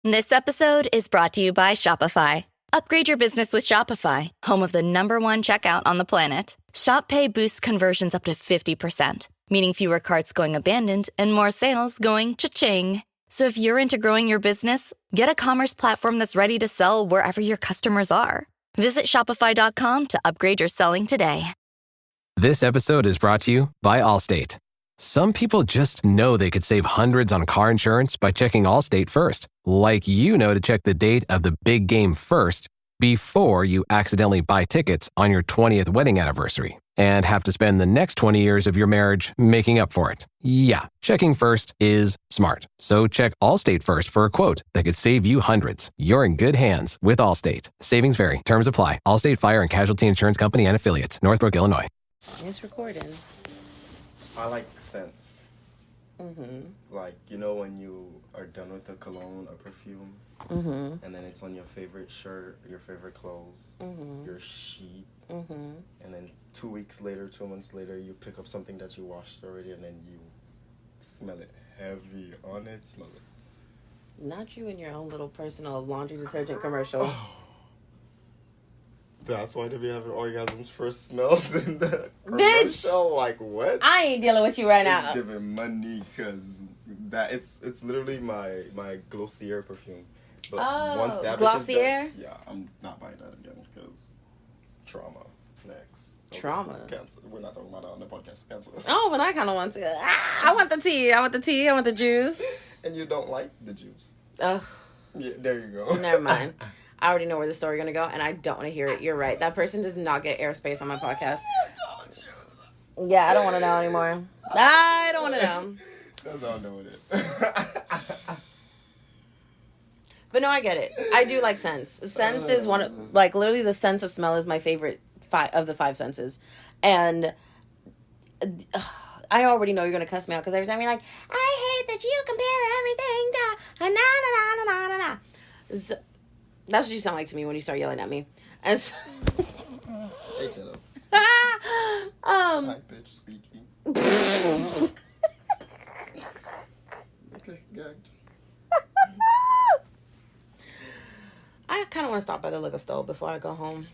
This episode is brought to you by Shopify. Upgrade your business with Shopify, home of the #1 checkout on the planet. Shop Pay boosts conversions up to 50%, meaning fewer carts going abandoned and more sales going cha-ching. So if you're into growing your business, get a commerce platform that's ready to sell wherever your customers are. Visit shopify.com to upgrade your selling today. This episode is brought to you by Allstate. Some people just know they could save hundreds on car insurance by checking Allstate first. Like you know to check the date of the big game first before you accidentally buy tickets on your 20th wedding anniversary and have to spend the next 20 years of your marriage making up for it. Yeah, checking first is smart. So check Allstate first for a quote that could save you hundreds. You're in good hands with Allstate. Savings vary. Terms apply. Allstate Fire and Casualty Insurance Company and Affiliates. Northbrook, Illinois. It's recording. I like scents. Like, you know when you are done with a cologne or perfume, and then it's on your favorite shirt, your favorite clothes, your sheet, and then 2 weeks later, 2 months later, you pick up something that you washed already, and then you smell it heavy on it, smell it. Not you and your own little personal laundry detergent commercial. That's why they be having orgasms for smells in the Bitch! commercial. Like, what? I ain't dealing with you right now. It's giving money because that it's literally my Glossier perfume. But once that Glossier? bitch is done, I'm not buying that again because trauma. Next. Okay, Trauma? Cancel. We're not talking about that on the podcast. Cancel. Oh, but I kind of want to. I want the tea. I want the juice. And you don't like the juice. Ugh. Yeah, there you go. Never mind. I already know where the story's going to go, and I don't want to hear it. You're right. That person does not get airspace on my podcast. I told you. Yeah, I don't want to know anymore. I don't want to know. That's all I'm doing with it. But no, I get it. I do like scents. Scents is one of, like, literally the sense of smell is my favorite of the 5 senses. And I already know you're going to cuss me out because every time you're like, I hate that you compare everything to na-na-na-na-na-na. So, that's what you sound like to me when you start yelling at me. And so, Hey, shut up. Hi, bitch, speaking. Okay, gagged. I kind of want to stop by the liquor store before I go home.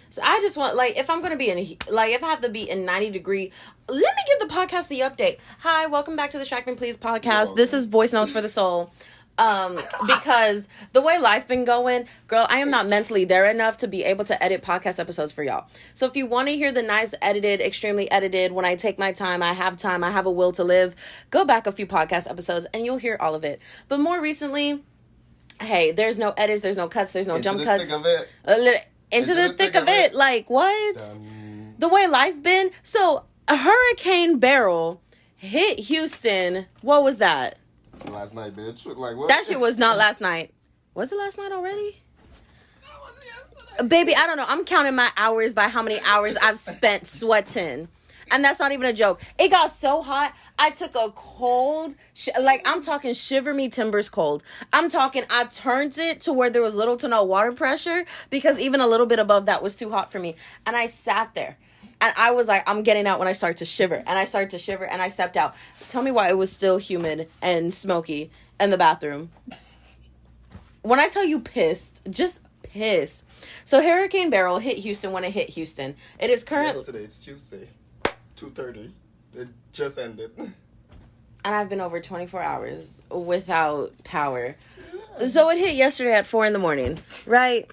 So I just want, like, if I'm going to be in, like, if I have to be in 90 degree, let me give the podcast the update. Hi, welcome back to the Shrek Me Please podcast. This is Voice Notes for the Soul. Because the way life been going, girl, I am not mentally there enough to be able to edit podcast episodes for y'all. So if you want to hear the nice edited, extremely edited, when I take my time, I have a will to live, go back a few podcast episodes and you'll hear all of it. But more recently, hey, there's no edits, there's no cuts, there's no jump cuts. Into the thick of it. Like, what? The way life been. So Hurricane Beryl hit Houston. What was that? Last night, bitch. Like, what? That shit was not last night. Was it last night already? That was yesterday. Baby, I don't know. I'm counting my hours by how many hours I've spent sweating. And that's not even a joke. It got so hot, I took a cold, like, I'm talking shiver me timbers cold. I'm talking, I turned it to where there was little to no water pressure because even a little bit above that was too hot for me. And I sat there. And I was like, I'm getting out when I start to shiver. And I started to shiver and I stepped out. Tell me why it was still humid and smoky in the bathroom. When I tell you pissed, just pissed. So Hurricane Beryl hit Houston when it hit Houston. It is currently... Yesterday, it's Tuesday, 2:30. It just ended. And I've been over 24 hours without power. So it hit yesterday at 4 a.m, right?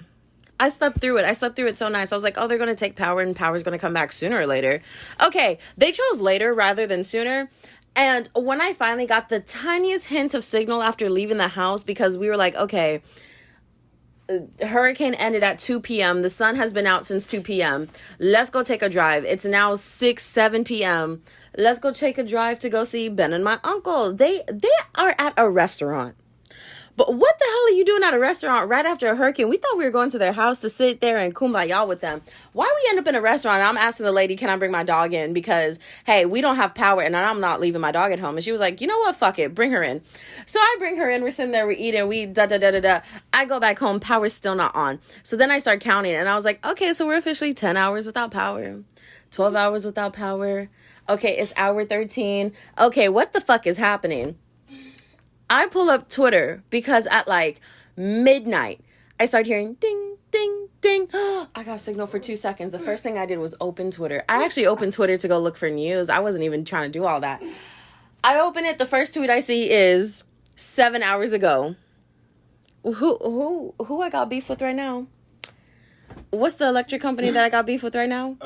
I slept through it so nice. I was like, oh, they're going to take power and power's going to come back sooner or later. Okay, they chose later rather than sooner. And when I finally got the tiniest hint of signal after leaving the house, because we were like, okay, hurricane ended at 2 p.m. The sun has been out since 2 p.m. Let's go take a drive. It's now 7 p.m. Let's go take a drive to go see Ben and my uncle. They are at a restaurant. But what the hell are you doing at a restaurant right after a hurricane? We thought we were going to their house to sit there and kumbaya with them. Why we end up in a restaurant? I'm asking the lady, can I bring my dog in? Because, hey, we don't have power and I'm not leaving my dog at home. And she was like, you know what? Fuck it. Bring her in. So I bring her in. We're sitting there. We're eating. We da-da-da-da-da. I go back home. Power's still not on. So then I start counting. And I was like, okay, so we're officially 10 hours without power. 12 hours without power. Okay, it's hour 13. Okay, what the fuck is happening? I pull up Twitter because at like midnight, I start hearing ding, ding, ding. I got signal for 2 seconds. The first thing I did was open Twitter. I actually opened Twitter to go look for news. I wasn't even trying to do all that. I open it. The first tweet I see is 7 hours ago. Who I got beef with right now? What's the electric company that I got beef with right now?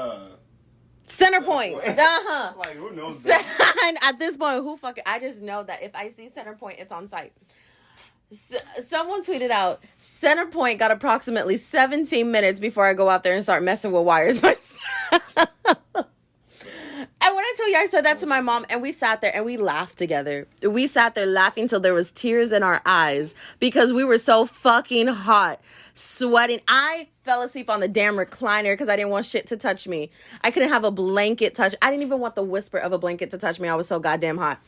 Centerpoint. Like, who knows that? At this point, I just know that if I see Centerpoint, it's on site. Someone tweeted out, Centerpoint got approximately 17 minutes before I go out there and start messing with wires myself. And when I tell you, I said that to my mom, and we sat there and we laughed together. We sat there laughing till there was tears in our eyes because we were so fucking hot, sweating. I fell asleep on the damn recliner because I didn't want shit to touch me. I couldn't have a blanket touch. I didn't even want the whisper of a blanket to touch me. I was so goddamn hot.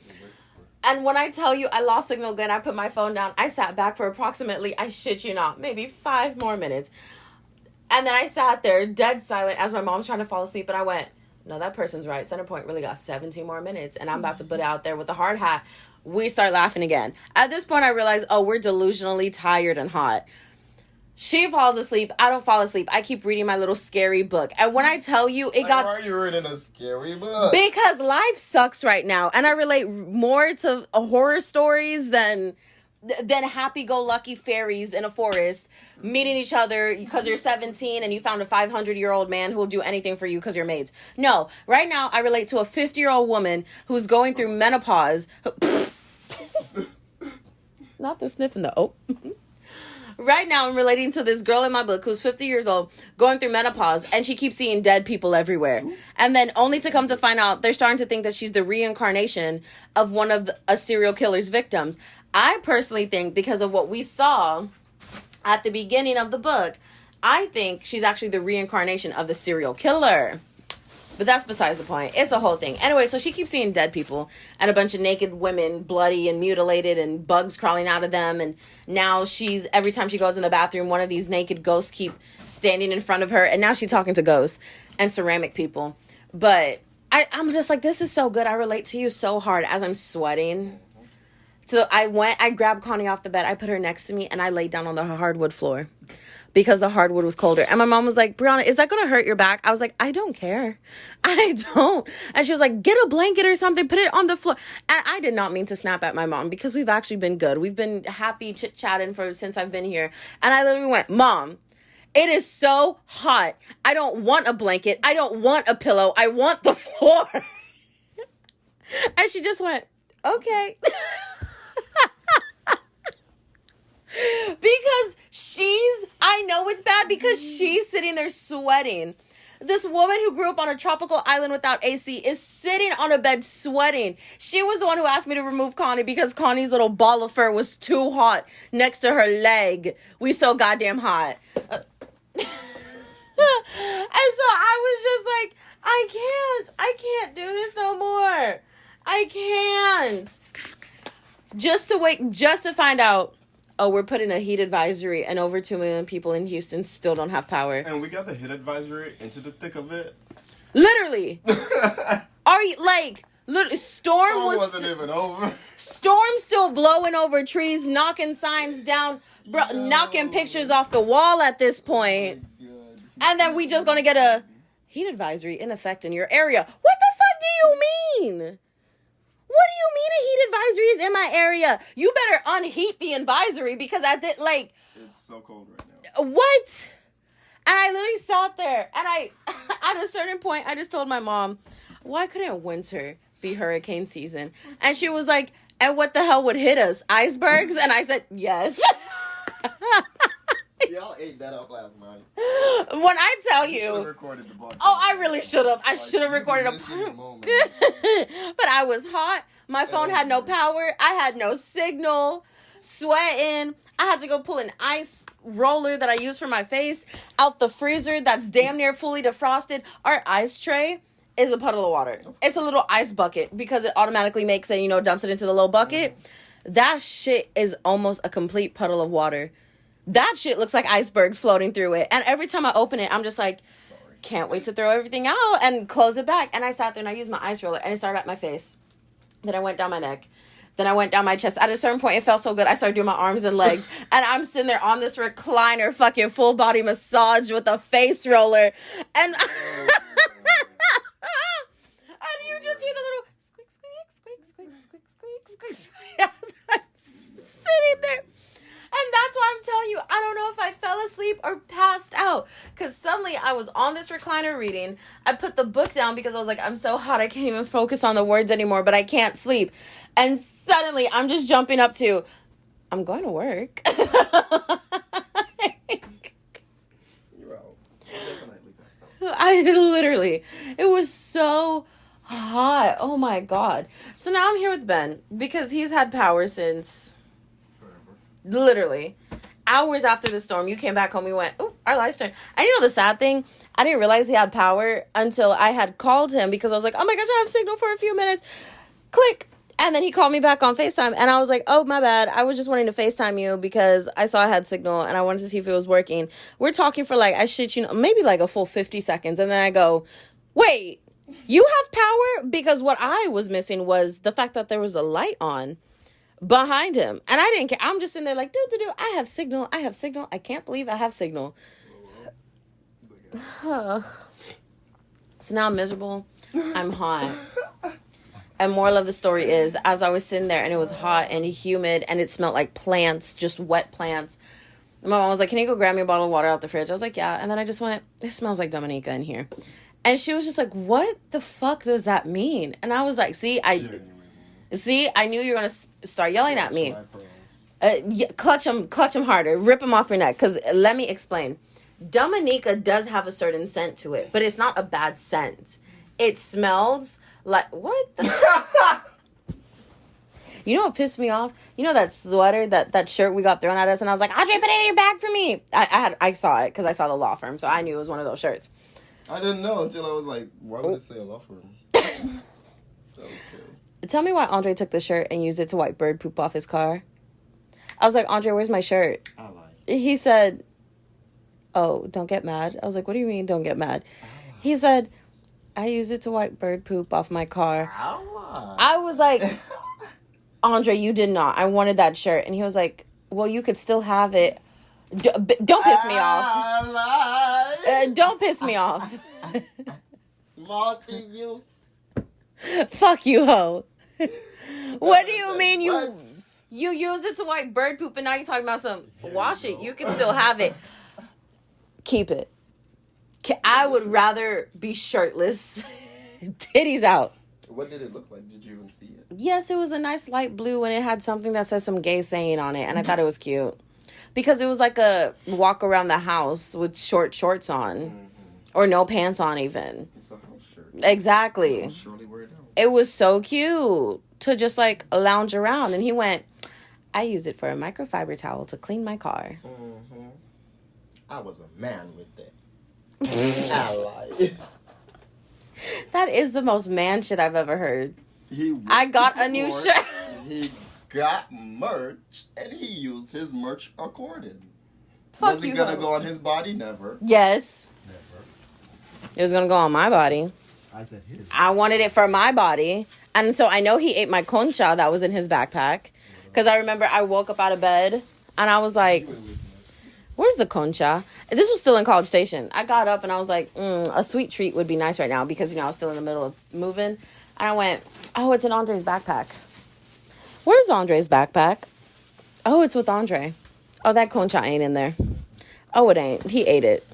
And when I tell you I lost signal again, I put my phone down. I sat back for approximately, I shit you not, maybe 5 more minutes. And then I sat there dead silent as my mom's trying to fall asleep. And I went, no, that person's right. Centerpoint really got 17 more minutes. And I'm about to put it out there with a hard hat. We start laughing again. At this point, I realize, we're delusionally tired and hot. She falls asleep. I don't fall asleep. I keep reading my little scary book. And when I tell you, Why are you reading a scary book? Because life sucks right now. And I relate more to horror stories than happy-go-lucky fairies in a forest meeting each other because you're 17 and you found a 500-year-old man who will do anything for you because you're maids. No, right now I relate to a 50-year-old woman who's going through menopause. Not the sniffing, though. Right now I'm relating to this girl in my book who's 50 years old, going through menopause, and she keeps seeing dead people everywhere. And then only to come to find out they're starting to think that she's the reincarnation of one of a serial killer's victims. I personally think, because of what we saw at the beginning of the book, I think she's actually the reincarnation of the serial killer. But that's besides the point. It's a whole thing. Anyway, so she keeps seeing dead people and a bunch of naked women, bloody and mutilated, and bugs crawling out of them. And now every time she goes in the bathroom, one of these naked ghosts keep standing in front of her. And now she's talking to ghosts and ceramic people. But I'm just like, this is so good. I relate to you so hard as I'm sweating. So I grabbed Connie off the bed. I put her next to me and I laid down on the hardwood floor because the hardwood was colder. And my mom was like, Brianna, is that going to hurt your back? I was like, I don't care. I don't. And she was like, get a blanket or something, put it on the floor. And I did not mean to snap at my mom because we've actually been good. We've been happy chit-chatting since I've been here. And I literally went, Mom, it is so hot. I don't want a blanket. I don't want a pillow. I want the floor. And she just went, okay. Because I know it's bad because she's sitting there sweating. This woman who grew up on a tropical island without AC is sitting on a bed sweating. She was the one who asked me to remove Connie because Connie's little ball of fur was too hot next to her leg. We so goddamn hot. And so I was just like, I can't do this no more. I can't. Just to find out, we're putting a heat advisory and over 2 million people in Houston still don't have power. And we got the heat advisory into the thick of it. Literally. Are you, literally, storm wasn't even over. Storm still blowing over trees, knocking signs down, knocking pictures off the wall at this point. And then we just gonna get a heat advisory in effect in your area. What the fuck do you mean? What do you mean a heat advisory is in my area? You better unheat the advisory because it's so cold right now. What? And I literally sat there and at a certain point, I just told my mom, why couldn't winter be hurricane season? And she was like, and what the hell would hit us? Icebergs? And I said, yes. Y'all ate that up last night. When I tell you, should have recorded the podcast. I really should have. I should have recorded But I was hot. My phone had no power. I had no signal. Sweating. I had to go pull an ice roller that I use for my face out the freezer that's damn near fully defrosted. Our ice tray is a puddle of water. It's a little ice bucket because it automatically makes it, dumps it into the little bucket. That shit is almost a complete puddle of water. That shit looks like icebergs floating through it. And every time I open it, I'm just like, can't wait to throw everything out and close it back. And I sat there and I used my ice roller and it started at my face. Then I went down my neck. Then I went down my chest. At a certain point, it felt so good. I started doing my arms and legs. And I'm sitting there on this recliner, fucking full body massage with a face roller. And, and you just hear the little squeak, squeak, squeak, squeak, squeak, squeak, squeak, squeak. As I'm sitting there. And that's why I'm telling you, I don't know if I fell asleep or passed out. Because suddenly I was on this recliner reading. I put the book down because I was like, I'm so hot, I can't even focus on the words anymore, but I can't sleep. And suddenly I'm just jumping up to, I'm going to work. I literally, it was so hot. Oh my God. So now I'm here with Ben because he's had power since literally hours after the storm. You came back home, we went, oh, our lights turned. And you know the sad thing? I didn't realize he had power until I had called him because I was like, oh my gosh, I have signal for a few minutes. Click. And then he called me back on FaceTime and I was like, oh, my bad. I was just wanting to FaceTime you because I saw I had signal and I wanted to see if it was working. We're talking for like, I shit you know, maybe like a full 50 seconds. And then I go, wait, you have power? Because what I was missing was the fact that there was a light on behind him. And I didn't care. I'm just sitting there like, do. I have signal. I can't believe I have signal. So now I'm miserable. I'm hot. And moral of the story is, as I was sitting there and it was hot and humid and it smelled like plants, just wet plants. My mom was like, can you go grab me a bottle of water out the fridge? I was like, yeah. And then I just went, it smells like Dominica in here. And she was just like, what the fuck does that mean? And I was like, I knew you were going to start yelling at me. Clutch them harder. Rip them off your neck. Because let me explain. Dominica does have a certain scent to it, but it's not a bad scent. It smells like, what the You know what pissed me off? You know that sweater, that shirt we got thrown at us, and I was like, Audrey, put it in your bag for me. I saw it because I saw the law firm, so I knew it was one of those shirts. I didn't know until I was like, why would it say a law firm? Okay. Tell me why Andre took the shirt and used it to wipe bird poop off his car. I was like, Andre, where's my shirt? I lied. He said, oh, don't get mad. I was like, what do you mean don't get mad? He said, I use it to wipe bird poop off my car. I was like, Andre, you did not. I wanted that shirt. And he was like, well, you could still have it. Don't piss me off. Don't piss me off. Multi-use. Fuck you, ho. What do you mean you used it to wipe bird poop and now you're talking about some wash it? You can still have it. Keep it. I would rather be shirtless, titties out. What did it look like? Did you even see it? Yes, it was a nice light blue and it had something that said some gay saying on it, and I thought it was cute. Because it was like a walk around the house with short shorts on. Or no pants on even. It's a house shirt. Exactly. I'll surely wear it out. It was so cute to just like lounge around. And he went, I used it for a microfiber towel to clean my car. Mm-hmm. I was a man with that. I lied. That is the most man shit I've ever heard. He I got a new shirt. He got merch, and he used his merch according. Fuck Was it you, gonna ho. go on his body? Never. Yes. Never. It was gonna go on my body. I said his. I wanted it for my body. And so I know he ate my concha that was in his backpack. Because I remember I woke up out of bed and I was like, where's the concha? This was still in College Station. I got up and I was like, a sweet treat would be nice right now because, you know, I was still in the middle of moving. And I went, oh, it's in Andre's backpack. Where's Andre's backpack? Oh, it's with Andre. Oh, that concha ain't in there. Oh, it ain't. He ate it.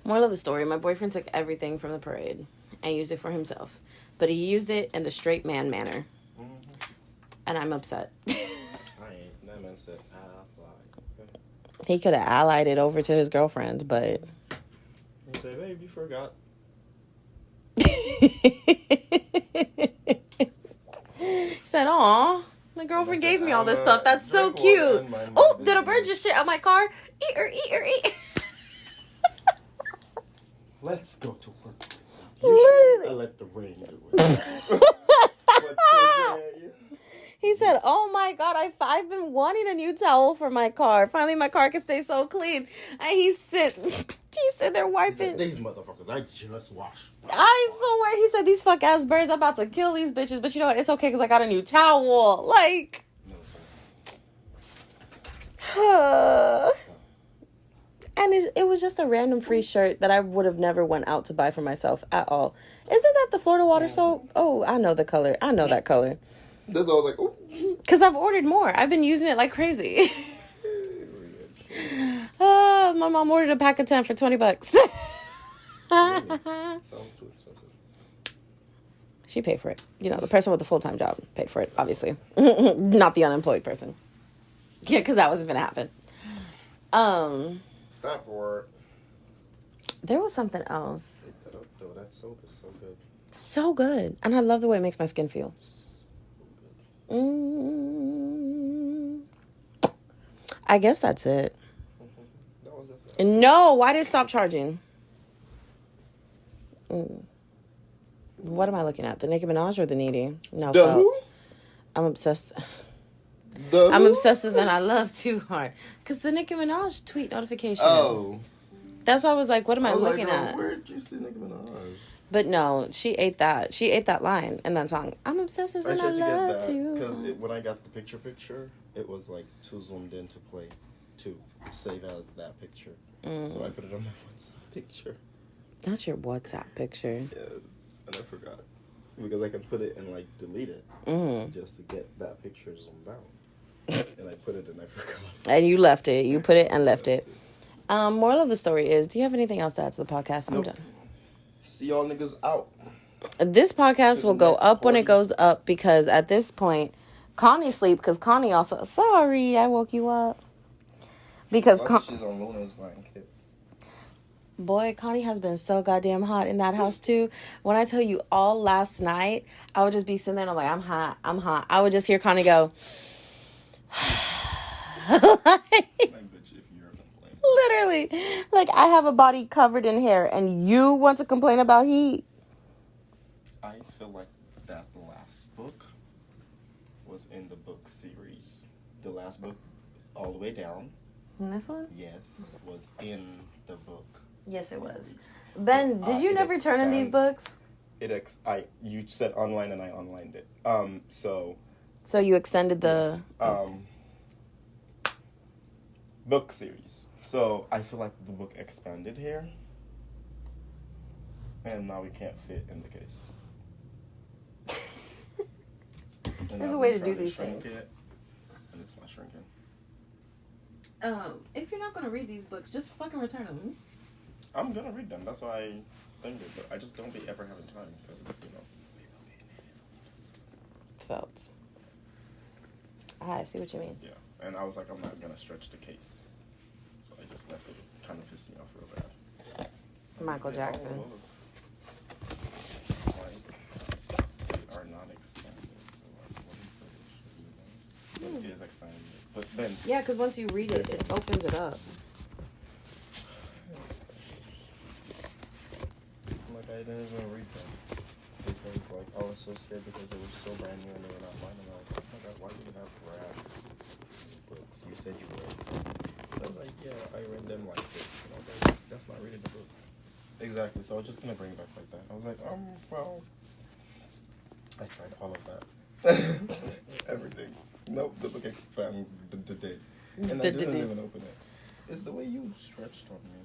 Moral of the story, my boyfriend took everything from the parade and used it for himself. But he used it in the straight man manner. Mm-hmm. And I'm upset. That man said allied. He could have allied it over to his girlfriend, but... He said, babe, you forgot. He said, aw, my girlfriend gave me all this stuff. That's so cute. Oh, did a bird just shit out my car? Eat her, eat her, eat. Let's go to work. Literally. I let the rain do it. He said, "Oh my God, I've been wanting a new towel for my car. Finally, my car can stay so clean." And he said they're wiping. These motherfuckers, I just washed. I swear, he said these fuck ass birds. I'm about to kill these bitches, but you know what? It's okay because I got a new towel. Like, and it was just a random free shirt that I would have never went out to buy for myself at all. Isn't that the Florida water soap? Oh, I know the color. I know that color. That's all I was like, oh. Because I've ordered more. I've been using it like crazy. My mom ordered a pack of 10 for $20. Sounds too expensive. She paid for it. You know, the person with the full-time job paid for it, obviously. Not the unemployed person. Yeah, because that wasn't going to happen. That word. There was something else. Pick that up, though. That soap is so good. So good. And I love the way it makes my skin feel. I guess that's it. That was just No, why did it stop charging? What am I looking at? The Nicki Minaj or the Needy? No, the Felt. who? I'm obsessed. The I'm who? obsessive and I love too hard. Because the Nicki Minaj tweet notification. Oh. That's why I was like, what am I was looking like, at? Where'd you see Nicki Minaj? But no, she ate that. She ate that line in that song. I'm obsessive and I tried to love get that to. because when I got the picture, it was like too zoomed in to play, to save as that picture. So I put it on my WhatsApp picture. That's your WhatsApp picture. Yes, and I forgot because I can put it and like delete it just to get that picture zoomed out. And I put it and I forgot. And you left it. You put it and left it. Moral of the story is, do you have anything else to add to the podcast? I'm done. See y'all niggas out. This podcast will go next up when it party. goes up because at this point, Connie sleep because Connie also... Sorry, I woke you up. Because She's on Luna's blanket. boy, Connie has been so goddamn hot in that house too. When I tell you all last night, I would just be sitting there and I'm like, I'm hot, I'm hot. I would just hear Connie go... Literally, like I have a body covered in hair and you want to complain about heat. I feel like that last book was in the book series. The last book, all the way down. This one? Yes, was in the book. Yes, it was. series. Ben, did you it never turn in these expand- books? You said online and I onlined it. So you extended the... yes, book series. So I feel like the book expanded here, and now we can't fit in the case. There's a way to do these things. And it's not shrinking. If you're not going to read these books, just fucking return them. I'm gonna read them. That's why I think it, but I just don't be ever having time because Felt. I see what you mean. Yeah, and I was like, I'm not gonna stretch the case, so I just left it. It kind of pissed me off real bad. Michael Jackson. Like, they are not expanded. So like, what is it? But it is expanded. But then, Yeah, because once you read it, it opens it up. like, I didn't even read them because like I was so scared because they were so brand new and they were not mine. And I was like, oh my god, why do you have rad books? You said you read. I was like, yeah, I read them like this. And I was like, that's not reading the book. Exactly. So I was just gonna bring it back like that. I was like, well, I tried all of that. Everything. Nope, the book expanded the day. And I didn't even open it. It's the way you stretched on me.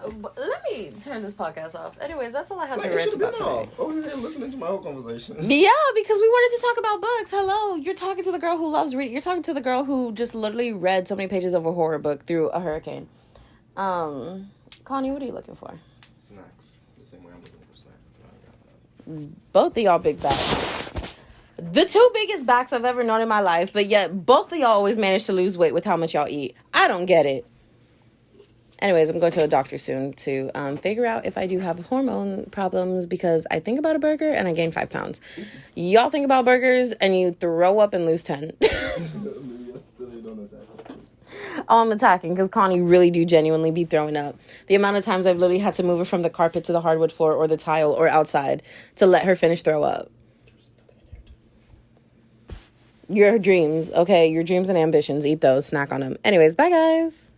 Let me turn this podcast off. Anyways, that's all I had Like, to it rant should have about been today. off. Over here listening to my whole conversation. Yeah, because we wanted to talk about books. Hello, you're talking to the girl who loves reading. You're talking to the girl who just literally read so many pages of a horror book through a hurricane. Connie, what are you looking for? Snacks. The same way I'm looking for snacks. I got that. Both of y'all big backs. The two biggest backs I've ever known in my life, but yet both of y'all always manage to lose weight with how much y'all eat. I don't get it. Anyways, I'm going to a doctor soon to figure out if I do have hormone problems because I think about a burger and I gain 5 pounds. Y'all think about burgers and you throw up and lose 10. Oh, I'm attacking because Connie really do genuinely be throwing up. The amount of times I've literally had to move her from the carpet to the hardwood floor or the tile or outside to let her finish throw up. Your dreams, okay? Your dreams and ambitions. Eat those. Snack on them. Anyways, bye, guys.